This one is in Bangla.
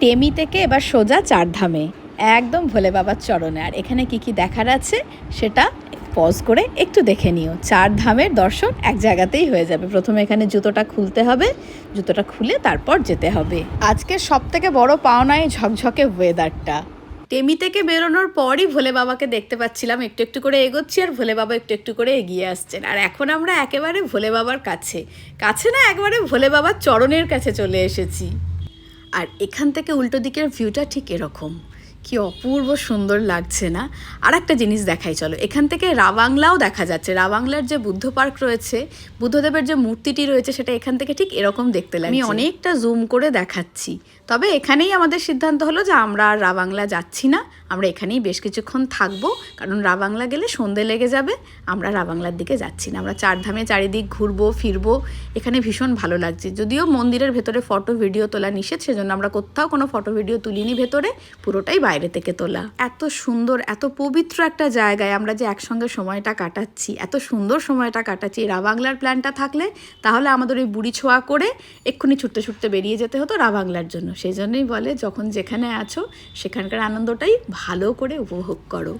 টেমি থেকে এবার সোজা চারধামে, একদম ভোলে বাবার চরণে। আর এখানে কি কি দেখার আছে সেটা পজ করে একটু দেখে নিও। চার ধামের দর্শন এক জায়গাতেই হয়ে যাবে। প্রথমে এখানে জুতোটা খুলতে হবে, জুতোটা খুলে তারপর যেতে হবে। আজকে সব থেকে বড় পাওনা এই ঝকঝকে ওয়েদারটা। টেমি থেকে বেরোনোর পরই ভোলে বাবাকে দেখতে পাচ্ছিলাম, একটু একটু করে এগোচ্ছি আর ভোলে বাবা একটু একটু করে এগিয়ে আসছেন। আর এখন আমরা একেবারে ভোলে বাবার কাছে, কাছে না, একবারে ভোলে বাবার চরণের কাছে চলে এসেছি। আর এখান থেকে উল্টো দিকের ভিউটা ঠিক এরকম, কি অপূর্ব সুন্দর লাগছে না? আর একটা জিনিস দেখাই চলো, এখান থেকে রাবাংলাও দেখা যাচ্ছে। রাবাংলার যে বুদ্ধ পার্ক রয়েছে, বুদ্ধদেবের যে মূর্তিটি রয়েছে, সেটা এখান থেকে ঠিক এরকম দেখতে লাগে। আমি অনেকটা জুম করে দেখাচ্ছি, তবে এখানেই আমাদের সিদ্ধান্ত হলো যে আমরা আর রাবাংলা যাচ্ছি না, আমরা এখানেই বেশ কিছুক্ষণ থাকবো, কারণ রাবাংলা গেলে সন্ধে লেগে যাবে। আমরা রাবাংলার দিকে যাচ্ছি না, আমরা চারধামে চারিদিক ঘুরবো ফিরবো। এখানে ভীষণ ভালো লাগছে, যদিও মন্দিরের ভেতরে ফটো ভিডিও তোলা নিষেধ, সেজন্য আমরা কোথাও কোনো ফটো ভিডিও তুলিনি ভেতরে, পুরোটাই বাইরে থেকে তোলা। এত সুন্দর, এত পবিত্র একটা জায়গায় আমরা যে একসঙ্গে সময়টা কাটাচ্ছি, এত সুন্দর সময়টা কাটাচ্ছি। রাবাংলার প্ল্যানটা থাকলে তাহলে আমাদের ওই বুড়ি ছোঁয়া করে এক্ষুনি ছুটতে ছুটতে বেরিয়ে যেতে হতো রাবাংলার জন্য। সেই জন্যই বলে, যখন যেখানে আছো সেখানকার আনন্দটাই ভালো করে উপভোগ করো।